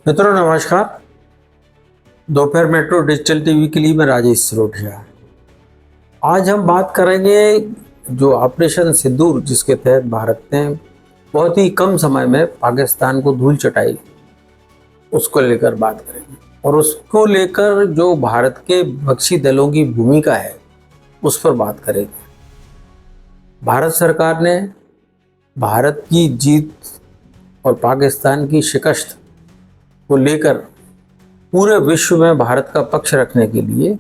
मित्रों नमस्कार। दोपहर मेट्रो डिजिटल टीवी के लिए मैं राजेश सिरोठिया। आज हम बात करेंगे जो ऑपरेशन सिंदूर जिसके तहत भारत ने बहुत ही कम समय में पाकिस्तान को धूल चटाई, उसको लेकर बात करेंगे और उसको लेकर जो भारत के विपक्षी दलों की भूमिका है उस पर बात करेंगे। भारत सरकार ने भारत की जीत और पाकिस्तान की शिकस्त को लेकर पूरे विश्व में भारत का पक्ष रखने के लिए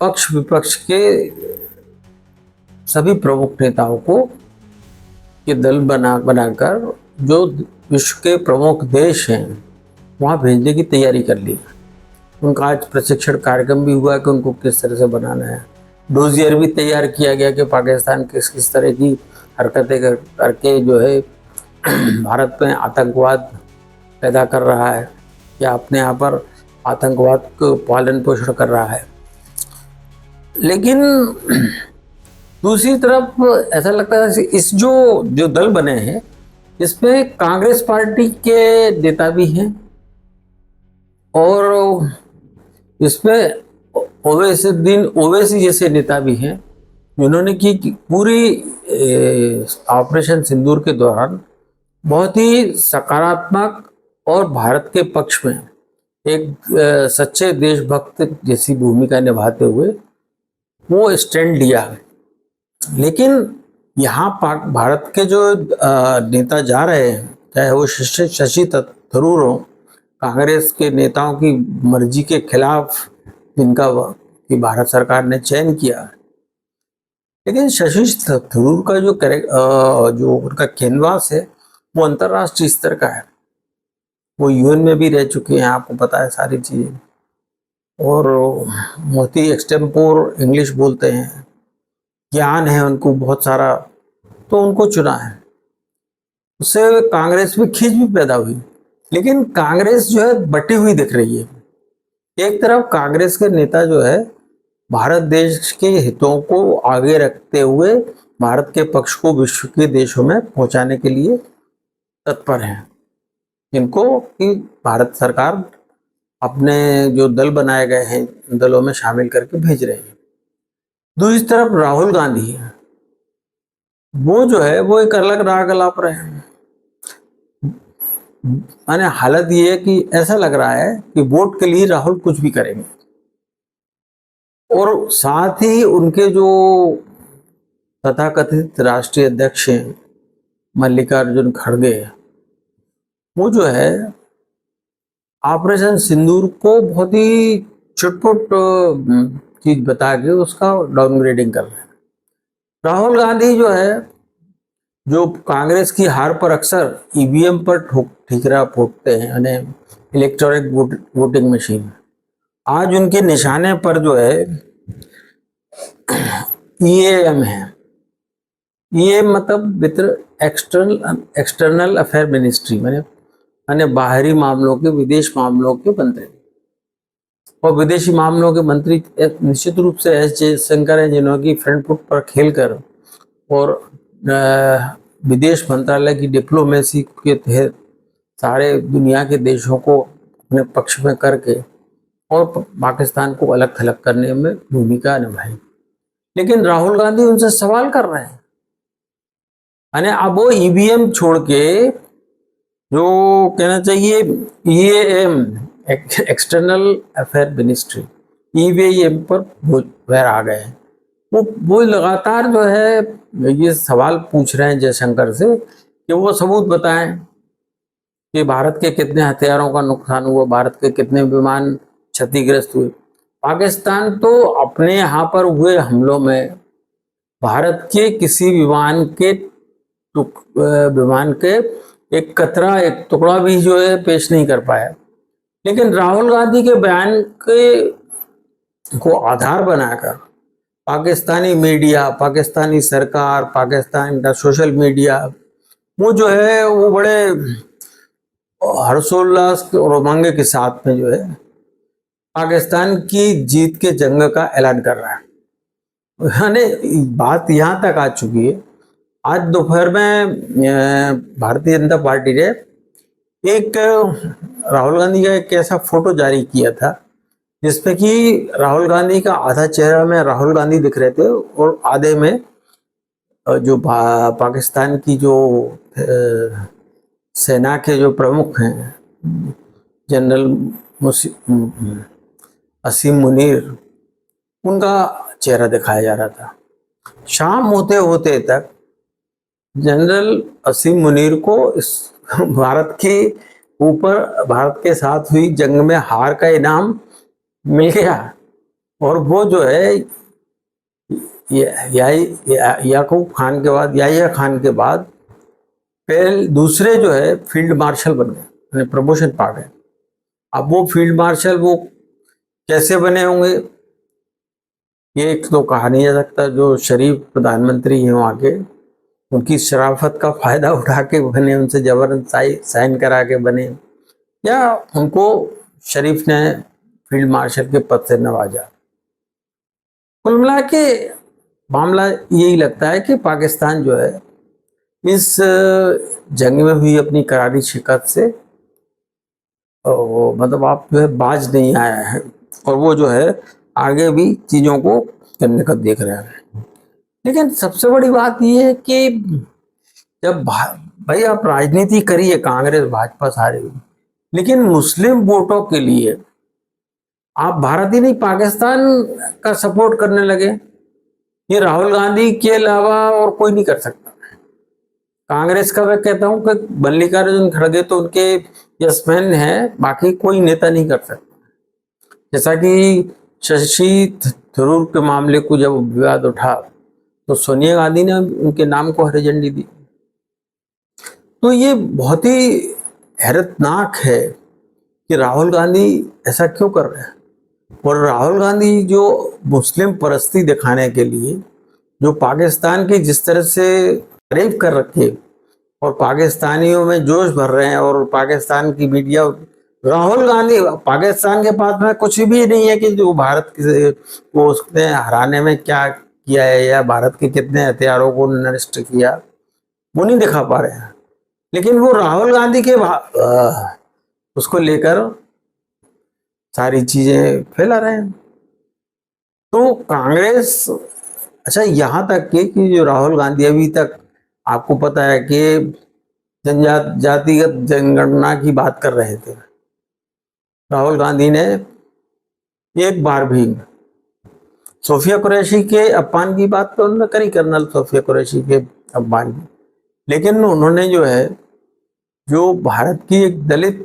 पक्ष विपक्ष के सभी प्रमुख नेताओं को ये दल बनाकर जो विश्व के प्रमुख देश हैं वहाँ भेजने की तैयारी कर ली। उनका आज प्रशिक्षण कार्यक्रम भी हुआ कि उनको किस तरह से बनाना है। डोजियर भी तैयार किया गया कि पाकिस्तान किस किस तरह की हरकतें करके जो है भारत में आतंकवाद पैदा कर रहा है या अपने यहाँ पर आतंकवाद को पालन पोषण कर रहा है। लेकिन दूसरी तरफ ऐसा लगता है इस जो दल बने हैं इसमें कांग्रेस पार्टी के नेता भी हैं और इसमें ओवैसी जैसे नेता भी हैं जिन्होंने की पूरी ऑपरेशन सिंदूर के दौरान बहुत ही सकारात्मक और भारत के पक्ष में एक सच्चे देशभक्त जैसी भूमिका निभाते हुए वो स्टैंड लिया। लेकिन यहाँ भारत के जो नेता जा रहे हैं, चाहे वो शशि थरूर हो, कांग्रेस के नेताओं की मर्जी के खिलाफ जिनका कि भारत सरकार ने चयन किया, लेकिन शशि थरूर का जो उनका कैनवास है वो अंतर्राष्ट्रीय स्तर का है। वो यूएन में भी रह चुके हैं, आपको पता है सारी चीज़ें, और बहुत ही एक्सटेम्पोर इंग्लिश बोलते हैं, ज्ञान है उनको बहुत सारा, तो उनको चुना है। उससे कांग्रेस में खींच भी पैदा हुई। लेकिन कांग्रेस जो है बटी हुई दिख रही है। एक तरफ कांग्रेस के नेता जो है भारत देश के हितों को आगे रखते हुए भारत के पक्ष को विश्व के देशों में पहुंचाने के लिए तत्पर हैं, इनको कि भारत सरकार अपने जो दल बनाए गए हैं दलों में शामिल करके भेज रहे हैं। दूसरी तरफ राहुल गांधी है, वो जो है वो एक अलग राग अलाप रहे हैं। माने हालत ये है कि ऐसा लग रहा है कि वोट के लिए राहुल कुछ भी करेंगे और साथ ही उनके जो तथाकथित राष्ट्रीय अध्यक्ष हैं मल्लिकार्जुन खड़गे, वो जो है ऑपरेशन सिंदूर को बहुत ही चुटपुट चीज बता के उसका डाउनग्रेडिंग कर रहे हैं। राहुल गांधी जो है जो कांग्रेस की हार पर अक्सर ईवीएम पर ठीकरा फोड़ते हैं, यानी इलेक्ट्रॉनिक वोटिंग मशीन, आज उनके निशाने पर जो है ईएएम है। ईएएम मतलब एक्सटर्नल अफेयर मिनिस्ट्री, मैंने बाहरी मामलों के, विदेश मामलों के मंत्री, और विदेशी मामलों के मंत्री निश्चित रूप से एस जयशंकर हैं, जिन्होंने फ्रंट फुट पर खेलकर और विदेश मंत्रालय की डिप्लोमेसी के तहत सारे दुनिया के देशों को अपने पक्ष में करके और पाकिस्तान को अलग थलग करने में भूमिका निभाई। लेकिन राहुल गांधी उनसे सवाल कर रहे हैं, यानी अब वो ईवीएम छोड़ के जो कहना चाहिए EAM external affair ministry EVM पर वह आ गए हैं। वो लगातार जो है ये सवाल पूछ रहे हैं जयशंकर से कि वो सबूत बताएं कि भारत के कितने हथियारों का नुकसान हुआ, भारत के कितने विमान क्षतिग्रस्त हुए। पाकिस्तान तो अपने यहाँ पर हुए हमलों में भारत के किसी विमान के एक कतरा, एक टुकड़ा भी जो है पेश नहीं कर पाया। लेकिन राहुल गांधी के बयान को आधार बनाकर पाकिस्तानी मीडिया, पाकिस्तानी सरकार, पाकिस्तान का सोशल मीडिया, वो जो है वो बड़े हर्षोल्लास और उमंग के साथ में जो है पाकिस्तान की जीत के जंग का ऐलान कर रहा है। यानी बात यहाँ तक आ चुकी है, आज दोपहर में भारतीय जनता पार्टी ने एक राहुल गांधी का एक ऐसा फोटो जारी किया था जिसमें कि राहुल गांधी का आधा चेहरा में राहुल गांधी दिख रहे थे और आधे में जो पाकिस्तान की जो सेना के जो प्रमुख हैं, जनरल असीम मुनीर, उनका चेहरा दिखाया जा रहा था। शाम होते होते तक जनरल असीम मुनीर को इस भारत के ऊपर, भारत के साथ हुई जंग में हार का इनाम मिल गया। और वो जो है याकूब खान के बाद, याहिया खान के बाद पहले दूसरे जो है फील्ड मार्शल बन गए, प्रमोशन पा गए। अब वो फील्ड मार्शल वो कैसे बने होंगे, ये एक तो कहा नहीं जा सकता। जो शरीफ प्रधानमंत्री हैं वहाँ के, उनकी शराफत का फायदा उठा के बने, उनसे जबरन साइन करा के बने, या उनको शरीफ ने फील्ड मार्शल के पद से नवाजा। कुल मिला के मामला यही लगता है कि पाकिस्तान जो है इस जंग में हुई अपनी करारी शिकस्त से मतलब आप जो है बाज नहीं आया है, और वो जो है आगे भी चीज़ों को करने का देख रहे हैं। लेकिन सबसे बड़ी बात ये है कि जब भाई आप राजनीति करिए, कांग्रेस भाजपा सारे, लेकिन मुस्लिम वोटों के लिए आप भारत ही नहीं पाकिस्तान का सपोर्ट करने लगे, ये राहुल गांधी के अलावा और कोई नहीं कर सकता। कांग्रेस का मैं कहता हूं कि मल्लिकार्जुन खड़गे तो उनके यशमैन हैं, बाकी कोई नेता नहीं कर सकता। जैसा कि शशि थरूर के मामले को जब विवाद उठा तो सोनिया गांधी ने उनके नाम को हरी झंडी दी। तो ये बहुत ही हैरतनाक है कि राहुल गांधी ऐसा क्यों कर रहे हैं। और राहुल गांधी जो मुस्लिम परस्ती दिखाने के लिए जो पाकिस्तान की जिस तरह से तारीफ कर रखे और पाकिस्तानियों में जोश भर रहे हैं, और पाकिस्तान की मीडिया, राहुल गांधी, पाकिस्तान के पास में कुछ भी नहीं है कि जो भारत को उसने हराने में क्या किया है या भारत के कितने हथियारों को नष्ट किया, वो नहीं दिखा पा रहे हैं। लेकिन वो राहुल गांधी के उसको लेकर सारी चीजें फैला रहे हैं। तो कांग्रेस, अच्छा यहाँ तक कि जो राहुल गांधी अभी तक आपको पता है कि जातिगत जनगणना की बात कर रहे थे, राहुल गांधी ने एक बार भी सोफिया कुरैशी के अपमान की बात तो उन्होंने करी, कर्नल सोफिया कुरैशी के अपमान की, लेकिन उन्होंने जो है जो भारत की एक दलित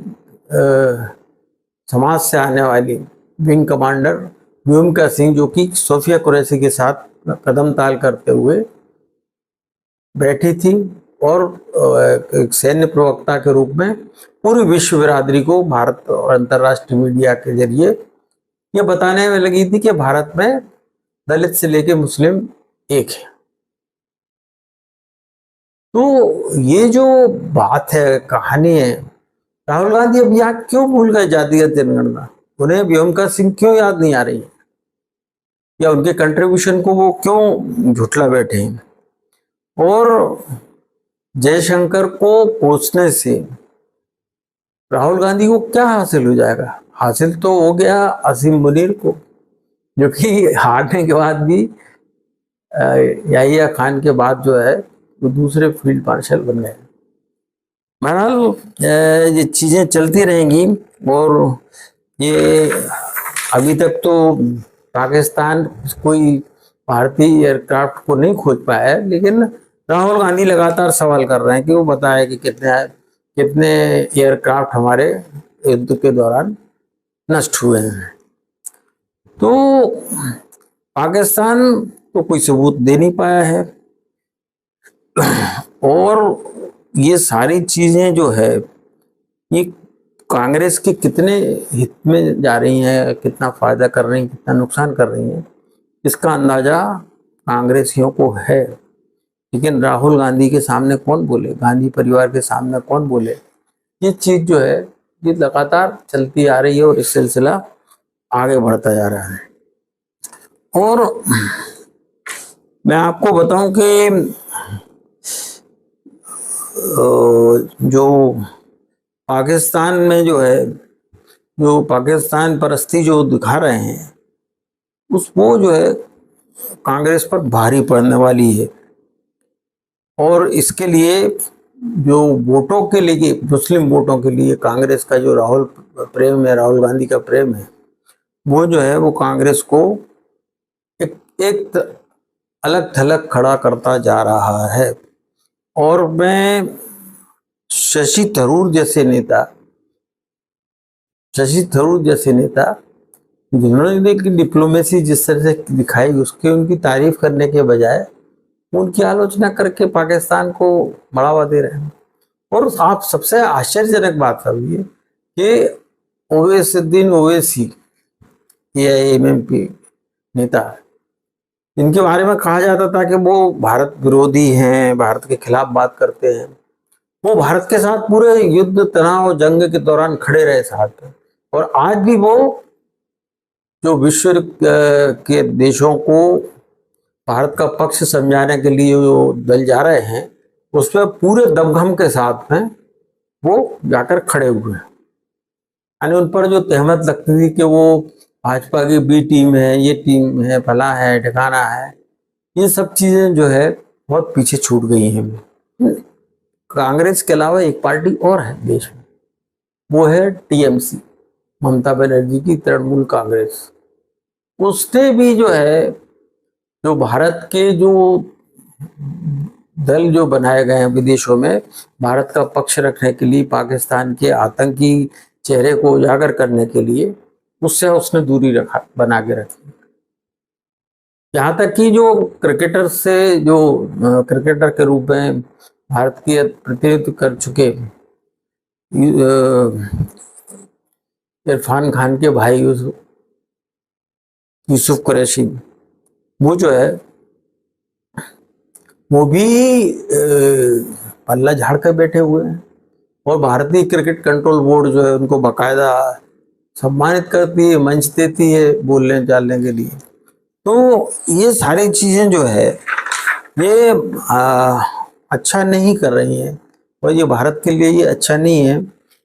समाज से आने वाली विंग कमांडर व्योमिका सिंह, जो कि सोफिया कुरैशी के साथ कदम ताल करते हुए बैठी थी और एक सैन्य प्रवक्ता के रूप में पूरी विश्व बिरादरी को भारत और अंतर्राष्ट्रीय मीडिया के जरिए ये बताने में लगी थी कि भारत में दलित से लेके मुस्लिम एक है। तो ये जो बात है, कहानी है, राहुल गांधी अब यहाँ क्यों भूल गए जातिगत जनगणना, उन्हें व्योमिका सिंह क्यों याद नहीं आ रही है, या उनके कंट्रीब्यूशन को वो क्यों झुठला बैठे हैं। और जयशंकर को पूछने से राहुल गांधी को क्या हासिल हो जाएगा? हासिल तो हो गया असीम मुनीर को, जो कि हारने के बाद भी याहिया खान के बाद जो है वो दूसरे फील्ड मार्शल बन गए। बहरहाल ये चीज़ें चलती रहेंगी। और ये अभी तक तो पाकिस्तान कोई भारतीय एयरक्राफ्ट को नहीं खोज पाया है, लेकिन राहुल गांधी लगातार सवाल कर रहे हैं कि वो बताए कि कितने एयरक्राफ्ट हमारे युद्ध के दौरान नष्ट हुए हैं। तो पाकिस्तान तो कोई सबूत दे नहीं पाया है, और ये सारी चीजें जो है ये कांग्रेस के कितने हित में जा रही हैं, कितना फायदा कर रही हैं, कितना नुकसान कर रही हैं, इसका अंदाजा कांग्रेसियों को है। लेकिन राहुल गांधी के सामने कौन बोले, गांधी परिवार के सामने कौन बोले, ये चीज जो है ये लगातार चलती आ रही है और इस सिलसिला आगे बढ़ता जा रहा है। और मैं आपको बताऊं कि जो पाकिस्तान में जो है, जो पाकिस्तान परस्ती जो दिखा रहे हैं, उस वो जो है कांग्रेस पर भारी पड़ने वाली है। और इसके लिए जो वोटों के लिए, मुस्लिम वोटों के लिए कांग्रेस का जो राहुल प्रेम है, राहुल गांधी का प्रेम है, वो जो है वो कांग्रेस को एक अलग थलग खड़ा करता जा रहा है। और मैं शशि थरूर जैसे नेता, जिन्होंने की डिप्लोमेसी जिस तरह से दिखाई, उसके उनकी तारीफ करने के बजाय उनकी आलोचना करके पाकिस्तान को बढ़ावा दे रहे हैं। और आप सबसे आश्चर्यजनक बात सब ये कि ओवैसीउद्दीन ओवैसी, एआईएमएमपी नेता, इनके बारे में कहा जाता था कि वो भारत विरोधी हैं, भारत के खिलाफ बात करते हैं। वो भारत के साथ पूरे युद्ध, तनाव, जंग के दौरान खड़े रहे साथ में। और आज भी वो जो विश्व के देशों को भारत का पक्ष समझाने के लिए जो दल जा रहे हैं, उस पर पूरे दमखम के साथ में वो जाकर खड़े हुए हैं। यानी उन पर जो तहमत लगती थी कि वो भाजपा की बी टीम है, ये टीम है, फला है, ठिकाना है, ये सब चीजें जो है बहुत पीछे छूट गई हैं। कांग्रेस के अलावा एक पार्टी और है देश में, वो है टीएमसी, ममता बनर्जी की तृणमूल कांग्रेस। उसने भी जो है, जो भारत के जो दल जो बनाए गए हैं विदेशों में भारत का पक्ष रखने के लिए, पाकिस्तान के आतंकी चेहरे को उजागर करने के लिए, उससे उसने दूरी बना के रखी। यहाँ तक कि जो क्रिकेटर से, जो क्रिकेटर के रूप में भारत की प्रतिनिधित्व कर चुके इरफान खान के भाई यूसुफ कुरैशी, वो जो है वो भी पल्ला झाड़ कर बैठे हुए हैं। और भारतीय क्रिकेट कंट्रोल बोर्ड जो है उनको बाकायदा सम्मानित करती है, मंच देती है बोलने चालने के लिए। तो ये सारी चीजें जो है ये अच्छा नहीं कर रही हैं। और ये भारत के लिए ये अच्छा नहीं है,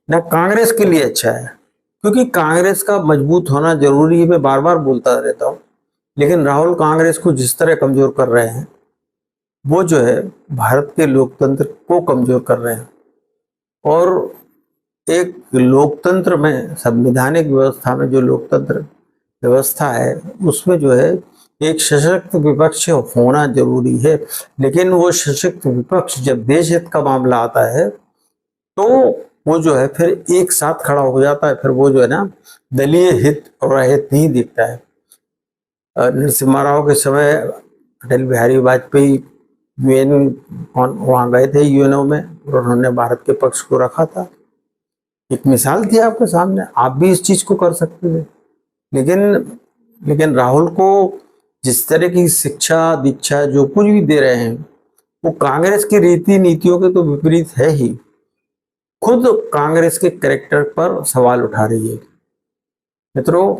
ना कांग्रेस के लिए अच्छा है। क्योंकि कांग्रेस का मजबूत होना जरूरी है, मैं बार बार बोलता रहता हूँ। लेकिन राहुल कांग्रेस को जिस तरह कमजोर कर रहे हैं, वो जो है भारत के लोकतंत्र को कमजोर कर रहे हैं। और एक लोकतंत्र में, संवैधानिक व्यवस्था में जो लोकतंत्र व्यवस्था है, उसमें जो है एक सशक्त विपक्ष होना जरूरी है। लेकिन वो सशक्त विपक्ष जब देश हित का मामला आता है तो वो जो है फिर एक साथ खड़ा हो जाता है। फिर वो जो है ना, दलीय हित और अहित नहीं दिखता है। नरसिम्हा राव के समय अटल बिहारी वाजपेयी यूएन वहां गए थे, यूएनओ में, और उन्होंने भारत के पक्ष को रखा था। एक मिसाल थी आपके सामने, आप भी इस चीज को कर सकते थे। लेकिन राहुल को जिस तरह की शिक्षा दीक्षा जो कुछ भी दे रहे हैं, वो कांग्रेस की रीति नीतियों के तो विपरीत है ही। खुद कांग्रेस के कैरेक्टर पर सवाल उठा रही है। मित्रों,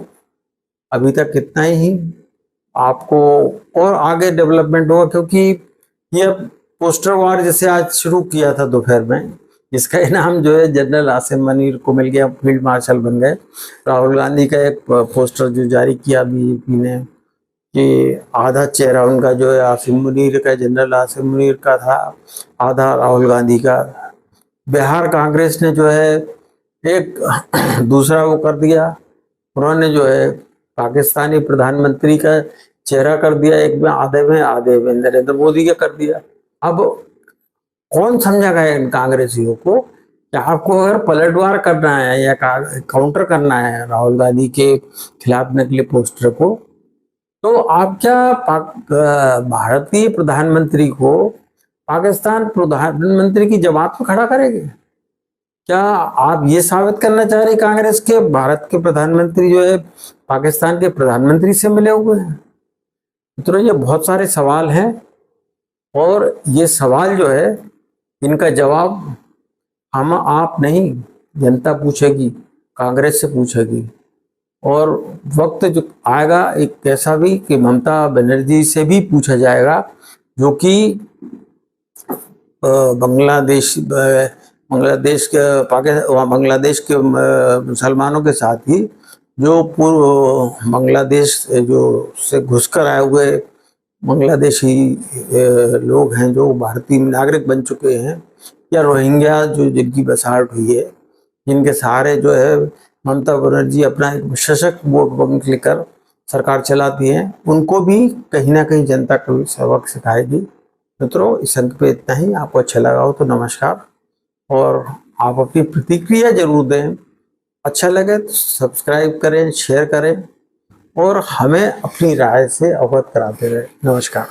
अभी तक इतना ही। आपको और आगे डेवलपमेंट होगा, क्योंकि ये पोस्टर वार जैसे आज शुरू किया था दोपहर में, इसका इनाम जो है जनरल आसिम मुनीर को मिल गया, फील्ड मार्शल बन गए। राहुल गांधी का एक पोस्टर जो जारी किया बीजेपी ने, कि आधा चेहरा उनका जो है आसिम मुनीर का, जनरल आसिम मुनीर का था, आधा राहुल गांधी का। बिहार कांग्रेस ने जो है एक दूसरा वो कर दिया, उन्होंने जो है पाकिस्तानी प्रधानमंत्री का चेहरा कर दिया, एक में आधे में नरेंद्र मोदी का कर दिया। अब कौन समझा इन कांग्रेसियों को कि आपको अगर पलटवार करना है या काउंटर करना है राहुल गांधी के खिलाफ निकले पोस्टर को, तो आप क्या भारतीय प्रधानमंत्री को पाकिस्तान प्रधानमंत्री की जमात में खड़ा करेंगे? क्या आप ये साबित करना चाह रहे कांग्रेस के भारत के प्रधानमंत्री जो है पाकिस्तान के प्रधानमंत्री से मिले हुए हैं? तो ये बहुत सारे सवाल हैं, और ये सवाल जो है इनका जवाब हम आप नहीं, जनता पूछेगी, कांग्रेस से पूछेगी। और वक्त जो आएगा एक ऐसा भी कि ममता बनर्जी से भी पूछा जाएगा, जो कि बांग्लादेश बांग्लादेश के पाकिस्तान बांग्लादेश के मुसलमानों के साथ ही जो पूर्व बांग्लादेश जो से घुसकर आए हुए बांग्लादेशी लोग हैं जो भारतीय नागरिक बन चुके हैं, या रोहिंग्या जो जिनकी बसाहट हुई है, जिनके सहारे जो है ममता बनर्जी अपना एक सशक्त वोट बैंक लेकर सरकार चलाती है, उनको भी कहीं ना कहीं जनता को सबक सिखाएगी। मित्रों, इस अंक पे इतना ही। आपको अच्छा लगा हो तो नमस्कार, और आप अपनी प्रतिक्रिया जरूर दें। अच्छा लगे तो सब्सक्राइब करें, शेयर करें और हमें अपनी राय से अवगत कराते रहें। नमस्कार।